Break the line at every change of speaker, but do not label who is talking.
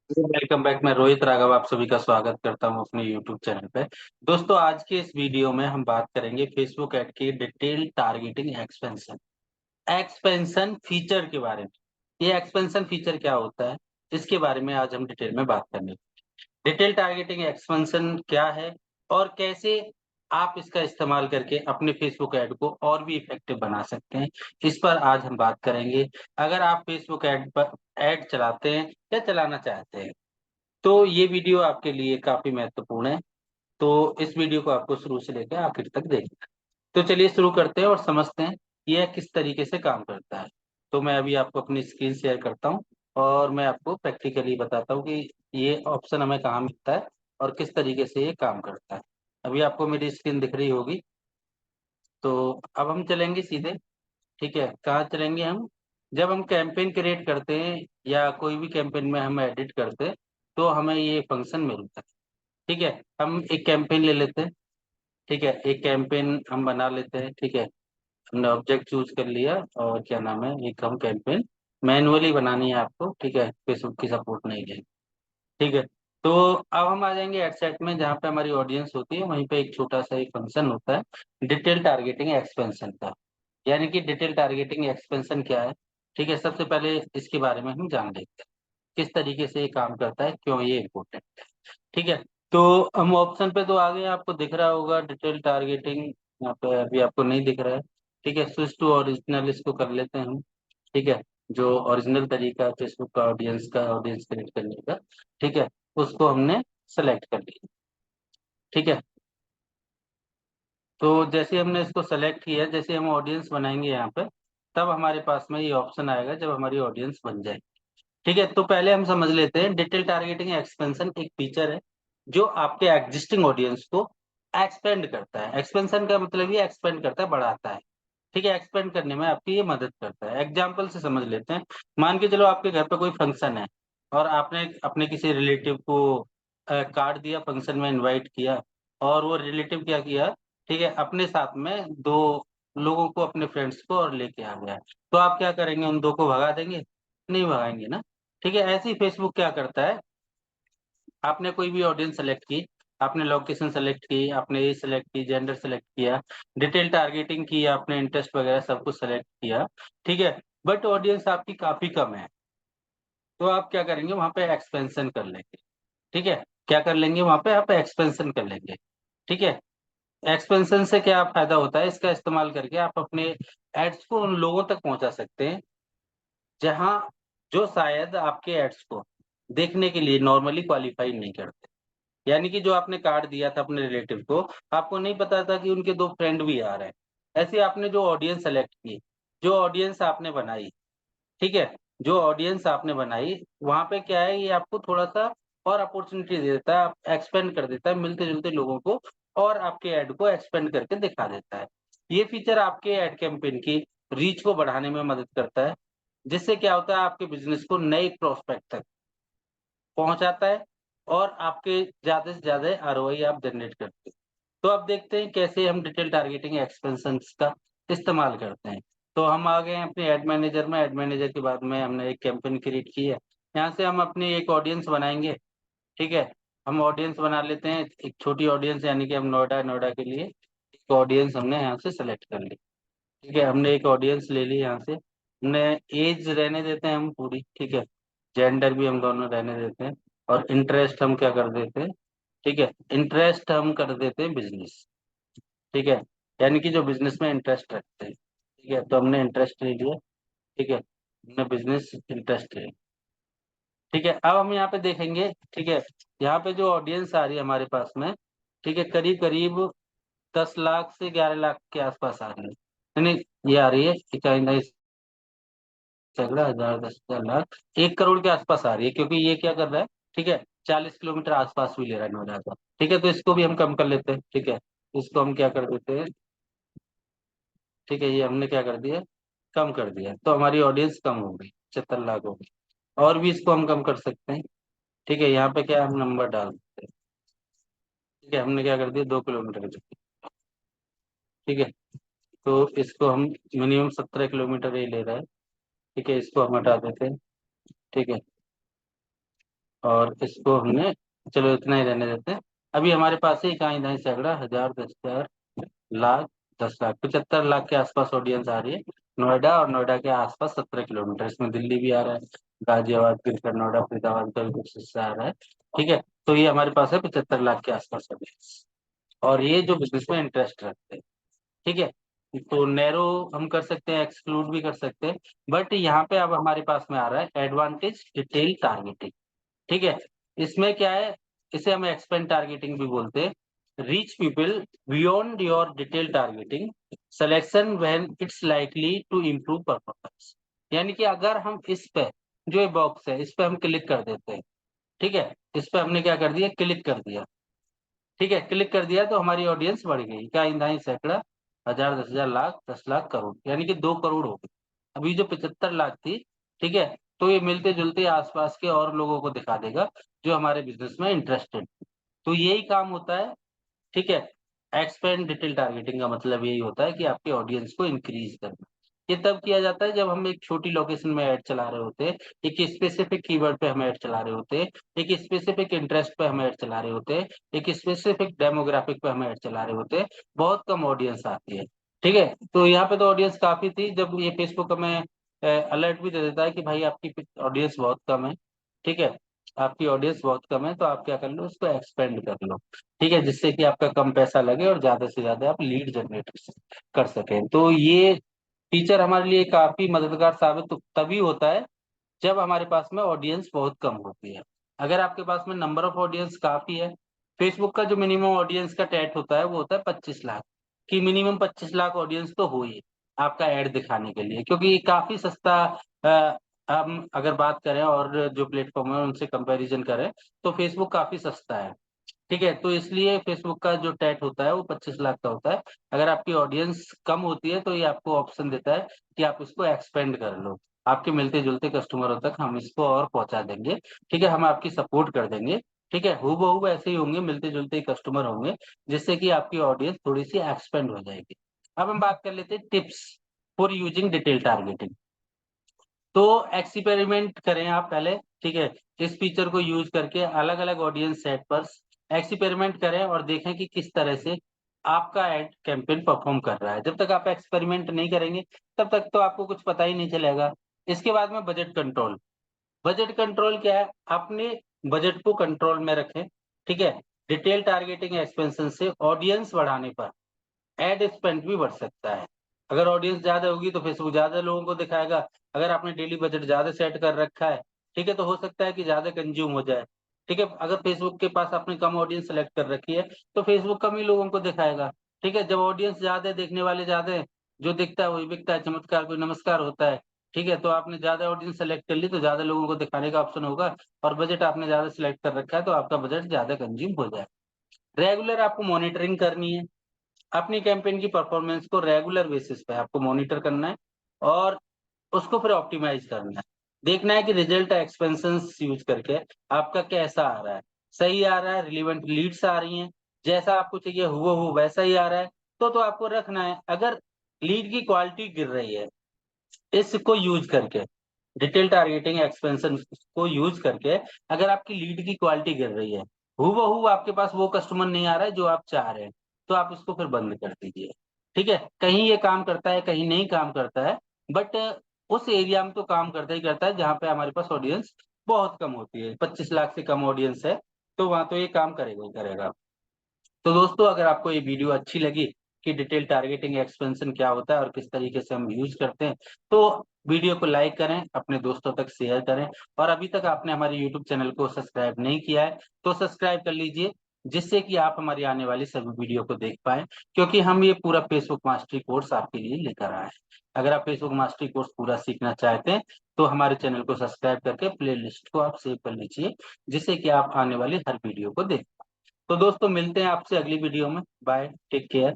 Welcome back. मैं रोहित राघव आप सभी का स्वागत करता हूं अपने यूट्यूब चैनल पे। दोस्तों, आज के इस वीडियो में हम बात करेंगे फेसबुक ऐड की detail targeting expansion expansion feature के बारे में। ये एक्सपेंशन फीचर क्या होता है, इसके बारे में आज हम डिटेल में बात करेंगे। डिटेल टारगेटिंग एक्सपेंशन क्या है और कैसे आप इसका इस्तेमाल करके अपने फेसबुक ऐड को और भी इफेक्टिव बना सकते हैं, इस पर आज हम बात करेंगे। अगर आप फेसबुक ऐड पर ऐड चलाते हैं या चलाना चाहते हैं तो ये वीडियो आपके लिए काफी महत्वपूर्ण है। तो इस वीडियो को आपको शुरू से लेकर आखिर तक देखना है। तो चलिए शुरू करते हैं और समझते हैं यह किस तरीके से काम करता है। तो मैं अभी आपको अपनी स्क्रीन शेयर करता हूँ और मैं आपको प्रैक्टिकली बताता हूँ कि ये ऑप्शन हमें कहाँ मिलता है और किस तरीके से ये काम करता है। अभी आपको मेरी स्क्रीन दिख रही होगी। तो अब हम चलेंगे सीधे। ठीक है, कहाँ चलेंगे हम? जब हम कैंपेन क्रिएट करते हैं या कोई भी कैंपेन में हम एडिट करते हैं तो हमें ये फंक्शन मिलता है। ठीक है, हम एक कैंपेन ले लेते हैं। ठीक है, एक कैंपेन हम बना लेते हैं। ठीक है, हमने ऑब्जेक्ट चूज कर लिया और क्या नाम है, एक हम कैंपेन मैनुअली बनानी है आपको। ठीक है, फेसबुक की सपोर्ट नहीं है। ठीक है, तो अब हम आ जाएंगे एड सेट में, जहाँ पे हमारी ऑडियंस होती है वहीं पे एक छोटा सा एक फंक्शन होता है डिटेल टारगेटिंग एक्सपेंशन का। यानी कि डिटेल टारगेटिंग एक्सपेंशन क्या है? ठीक है, सबसे पहले इसके बारे में हम जान लेते हैं किस तरीके से ये काम करता है, क्यों ये इम्पोर्टेंट है। ठीक है, तो हम ऑप्शन पे तो आ गए, आपको दिख रहा होगा डिटेल टारगेटिंग। यहाँ पे अभी आपको नहीं दिख रहा है। ठीक है, स्विच टू ओरिजिनल इसको कर लेते हैं हम। ठीक है, जो ओरिजिनल तरीका है फेसबुक का ऑडियंस क्रिएट करने का। ठीक है, उसको हमने सेलेक्ट कर लिया। ठीक है, तो जैसे हमने इसको सेलेक्ट किया, जैसे हम ऑडियंस बनाएंगे यहाँ पे, तब हमारे पास में ये ऑप्शन आएगा जब हमारी ऑडियंस बन जाए। ठीक है, तो पहले हम समझ लेते हैं डिटेल टारगेटिंग एक्सपेंशन एक फीचर है जो आपके एग्जिस्टिंग ऑडियंस को एक्सपेंड करता है। एक्सपेंशन का मतलब ये एक्सपेंड करता है, बढ़ाता है। ठीक है, एक्सपेंड करने में आपकी ये मदद करता है। एग्जाम्पल से समझ लेते हैं। मान के चलो आपके घर पे कोई फंक्शन है और आपने अपने किसी रिलेटिव को कार्ड दिया, फंक्शन में इनवाइट किया, और वो रिलेटिव क्या किया, ठीक है, अपने साथ में दो लोगों को, अपने फ्रेंड्स को और लेके आ गया। तो आप क्या करेंगे, उन दो को भगा देंगे? नहीं भगाएंगे ना। ठीक है, ऐसे ही फेसबुक क्या करता है, आपने कोई भी ऑडियंस सेलेक्ट की, आपने लोकेशन सेलेक्ट की, आपने एज सेलेक्ट की, जेंडर सेलेक्ट किया, डिटेल टारगेटिंग की, आपने इंटरेस्ट वगैरह सब कुछ सेलेक्ट किया। ठीक है, बट ऑडियंस आपकी काफी कम है। तो आप क्या करेंगे, वहां पे एक्सपेंशन कर लेंगे। ठीक है, क्या कर लेंगे, वहां पे आप एक्सपेंशन कर लेंगे। ठीक है, एक्सपेंशन से क्या फायदा होता है, इसका इस्तेमाल करके आप अपने एड्स को उन लोगों तक पहुंचा सकते हैं जहां जो शायद आपके एड्स को देखने के लिए नॉर्मली क्वालिफाई नहीं करते। यानी कि जो आपने कार्ड दिया था अपने रिलेटिव को, आपको नहीं पता था कि उनके दो फ्रेंड भी आ रहे हैं। ऐसे आपने जो ऑडियंस सेलेक्ट की, जो ऑडियंस आपने बनाई, ठीक है, जो ऑडियंस आपने बनाई, वहां पे क्या है, ये आपको थोड़ा सा और अपॉर्चुनिटी दे देता है, एक्सपेंड कर देता है मिलते जुलते लोगों को, और आपके ऐड को एक्सपेंड करके दिखा देता है। ये फीचर आपके ऐड कैंपेन की रीच को बढ़ाने में मदद करता है, जिससे क्या होता है, आपके बिजनेस को नए प्रोस्पेक्ट तक पहुंचाता है और आपके ज्यादा से ज्यादा आरओआई आप जनरेट करते हैं। तो अब देखते हैं कैसे हम डिटेल टारगेटिंग एक्सपेंशन का इस्तेमाल करते हैं। तो हम आ गए हैं अपने एड मैनेजर में। एड मैनेजर के बाद में हमने एक कैंपेन क्रिएट की है। यहाँ से हम अपनी एक ऑडियंस बनाएंगे। ठीक है, हम ऑडियंस बना लेते हैं, एक छोटी ऑडियंस, यानी कि हम नोएडा नोएडा के लिए एक ऑडियंस हमने यहाँ से सेलेक्ट कर ली। ठीक है, हमने एक ऑडियंस ले ली यहाँ से। हमने एज रहने देते हैं हम पूरी। ठीक है, जेंडर भी हम दोनों रहने देते हैं, और इंटरेस्ट हम क्या कर देते हैं, ठीक है, इंटरेस्ट हम कर देते हैं बिजनेस। ठीक है, यानी कि जो बिजनेस में इंटरेस्ट रखते हैं। ठीक है, तो हमने इंटरेस्ट ले लिया। ठीक है, हमने बिजनेस इंटरेस्ट ले लिया। ठीक है, अब हम यहाँ पे देखेंगे। ठीक है, यहाँ पे जो ऑडियंस आ रही है हमारे पास में, ठीक है, करीब करीब 10 लाख से 11 लाख के आसपास आ रही है। यानी ये आ रही है इक्यावन, सैकड़ा, हजार, 10,000, लाख, 1 करोड़ के आसपास आ रही है, क्योंकि ये क्या कर रहा है, ठीक है, 40 किलोमीटर आसपास भी ले रहा है नोएडा का। ठीक है, तो इसको भी हम कम कर लेते हैं। ठीक है, इसको हम क्या कर देते हैं, ठीक है, ये हमने क्या कर दिया, कम कर दिया, तो हमारी ऑडियंस कम हो गई, 75 लाख हो गई। और भी इसको हम कम कर सकते हैं। ठीक है, यहाँ पे क्या हम नंबर डाल देते हैं। ठीक है, हमने क्या कर दिया, 2 किलोमीटर कर दिया। ठीक है, तो इसको हम मिनिमम 17 किलोमीटर ही ले रहा है। ठीक है, इसको हम हटा देते हैं। ठीक है, और इसको हमने, चलो इतना ही रहने देते हैं। अभी हमारे पास है इकाई दाई सैकड़ा, हजार, 10,000, लाख, 10 लाख, 75 लाख के आसपास ऑडियंस आ रही है। नोएडा और नोएडा के आसपास 17 किलोमीटर, इसमें दिल्ली भी आ रहा है, गाजियाबाद, गिरकर, नोएडा, फरीदाबाद का भी कुछ हिस्सा आ रहा है। ठीक है, तो ये हमारे पास है 75 लाख के आसपास ऑडियंस, और ये जो बिजनेस में इंटरेस्ट रखते हैं। ठीक है, तो नैरो हम कर सकते हैं, एक्सक्लूड भी कर सकते हैं, बट यहाँ पे अब हमारे पास में आ रहा है एडवांटेज डिटेल टारगेटिंग। ठीक है, इसमें क्या है, इसे हम एक्सपेंड टारगेटिंग भी बोलते हैं। Reach people beyond your detail targeting selection when it's likely to improve performance. यानी कि अगर हम इस पे, जो ये बॉक्स है, इस पे हम क्लिक कर देते हैं। ठीक है, इस पे हमने क्या कर दिया, क्लिक कर दिया। ठीक है, क्लिक कर दिया तो हमारी ऑडियंस बढ़ गई, क्या इंदाई सैकड़ा, हजार, 10,000, लाख, 10 लाख, करोड़, यानी कि 2 करोड़ हो गई। अभी जो 75 लाख थी, ठीक है, तो ये मिलते जुलते आसपास के और लोगों को दिखा देगा जो हमारे बिजनेस में इंटरेस्टेड। तो यही काम होता है। ठीक है, एक्सपेंड डिटेल टारगेटिंग का मतलब यही होता है कि आपके ऑडियंस को इंक्रीज करना। ये तब किया जाता है जब हम एक छोटी लोकेशन में ऐड चला रहे होते हैं, एक स्पेसिफिक कीवर्ड पे हम ऐड चला रहे होते हैं, एक स्पेसिफिक इंटरेस्ट पे हम ऐड चला रहे होते हैं, एक स्पेसिफिक डेमोग्राफिक पे हम ऐड चला रहे होते हैं। बहुत कम ऑडियंस आती है। ठीक है, तो यहाँ पे तो ऑडियंस काफी थी, जब ये फेसबुक हमें अलर्ट भी दे देता है कि भाई आपकी ऑडियंस बहुत कम है। ठीक है, आपकी ऑडियंस बहुत कम है, तो आप क्या कर लो, उसको एक्सपेंड कर लो। ठीक है, जिससे कि आपका कम पैसा लगे और ज्यादा से ज्यादा आप लीड जनरेट कर सकें। तो ये फीचर हमारे लिए काफी मददगार साबित तभी होता है जब हमारे पास में ऑडियंस बहुत कम होती है। अगर आपके पास में नंबर ऑफ ऑडियंस काफी है, फेसबुक का जो मिनिमम ऑडियंस का टैट होता है वो होता है 25 लाख, कि मिनिमम 25 लाख ऑडियंस तो हो ही आपका एड दिखाने के लिए, क्योंकि ये काफी सस्ता। हम अगर बात करें और जो प्लेटफॉर्म है उनसे कंपैरिजन करें, तो फेसबुक काफी सस्ता है। ठीक है, तो इसलिए फेसबुक का जो टैट होता है वो 25 लाख का होता है। अगर आपकी ऑडियंस कम होती है तो ये आपको ऑप्शन देता है कि आप इसको एक्सपेंड कर लो, आपके मिलते जुलते कस्टमरों तक हम इसको और पहुंचा देंगे। ठीक है, हम आपकी सपोर्ट कर देंगे। ठीक है, हूबहू ऐसे ही होंगे, मिलते जुलते कस्टमर होंगे, जिससे कि आपकी ऑडियंस थोड़ी सी एक्सपेंड हो जाएगी। अब हम बात कर लेते हैं tips for using detail targeting. तो एक्सपेरिमेंट करें आप पहले। ठीक है, इस फीचर को यूज करके अलग अलग ऑडियंस सेट पर एक्सपेरिमेंट करें और देखें कि किस तरह से आपका एड कैंपेन परफॉर्म कर रहा है। जब तक आप एक्सपेरिमेंट नहीं करेंगे तब तक तो आपको कुछ पता ही नहीं चलेगा। इसके बाद में बजट कंट्रोल। बजट कंट्रोल क्या है, अपने बजट को कंट्रोल में रखें। ठीक है, डिटेल टारगेटिंग एक्सपेंशन से ऑडियंस बढ़ाने पर एड स्पेंड भी बढ़ सकता है। अगर ऑडियंस ज्यादा होगी तो फेसबुक ज्यादा लोगों को दिखाएगा। अगर आपने डेली बजट ज्यादा सेट कर रखा है, ठीक है, तो हो सकता है कि ज्यादा कंज्यूम हो जाए। ठीक है, अगर फेसबुक के पास आपने कम ऑडियंस सेलेक्ट कर रखी है तो फेसबुक कम ही लोगों को दिखाएगा। ठीक है, जब ऑडियंस ज्यादा है, देखने वाले ज्यादा है, जो दिखता है वही बिकता है, चमत्कार कोई नमस्कार होता है। ठीक है, तो आपने ज्यादा ऑडियंस सेलेक्ट कर ली तो ज्यादा लोगों को दिखाने का ऑप्शन होगा, और बजट आपने ज्यादा सिलेक्ट कर रखा है तो आपका बजट ज्यादा कंज्यूम हो जाए। रेगुलर आपको मॉनिटरिंग करनी है, अपनी कैंपेन की परफॉर्मेंस को रेगुलर बेसिस पे आपको मॉनिटर करना है और उसको फिर ऑप्टिमाइज करना है। देखना है कि रिजल्ट एक्सपेंशन यूज करके आपका कैसा आ रहा है, सही आ रहा है, रिलीवेंट लीड्स आ रही हैं, जैसा आपको चाहिए हुआ वैसा ही आ रहा है, तो आपको रखना है। अगर लीड की क्वालिटी गिर रही है, इसको यूज करके, डिटेल टारगेटिंग एक्सपेंशन को यूज करके, अगर आपकी लीड की क्वालिटी गिर रही है, हूबहू आपके पास वो कस्टमर नहीं आ रहा है जो आप चाह रहे हैं, तो आप उसको फिर बंद कर दीजिए। ठीक है, कहीं ये काम करता है, कहीं नहीं काम करता है, बट उस एरिया में तो काम करता ही करता है जहां पे हमारे पास ऑडियंस बहुत कम होती है। 25 लाख से कम ऑडियंस है तो वहां तो ये काम करेगा ही करेगा। तो दोस्तों, अगर आपको ये वीडियो अच्छी लगी कि डिटेल टारगेटिंग एक्सपेंशन क्या होता है और किस तरीके से हम यूज करते हैं, तो वीडियो को लाइक करें, अपने दोस्तों तक शेयर करें, और अभी तक आपने हमारे यूट्यूब चैनल को सब्सक्राइब नहीं किया है तो सब्सक्राइब कर लीजिए, जिससे कि आप हमारी आने वाली सभी वीडियो को देख पाएं, क्योंकि हम ये पूरा फेसबुक मास्टरी कोर्स आपके लिए लेकर आए हैं। अगर आप फेसबुक मास्टरी कोर्स पूरा सीखना चाहते हैं तो हमारे चैनल को सब्सक्राइब करके प्ले लिस्ट को आप सेव कर लीजिए, जिससे कि आप आने वाली हर वीडियो को देख। तो दोस्तों, मिलते हैं आपसे अगली वीडियो में। Bye, take care.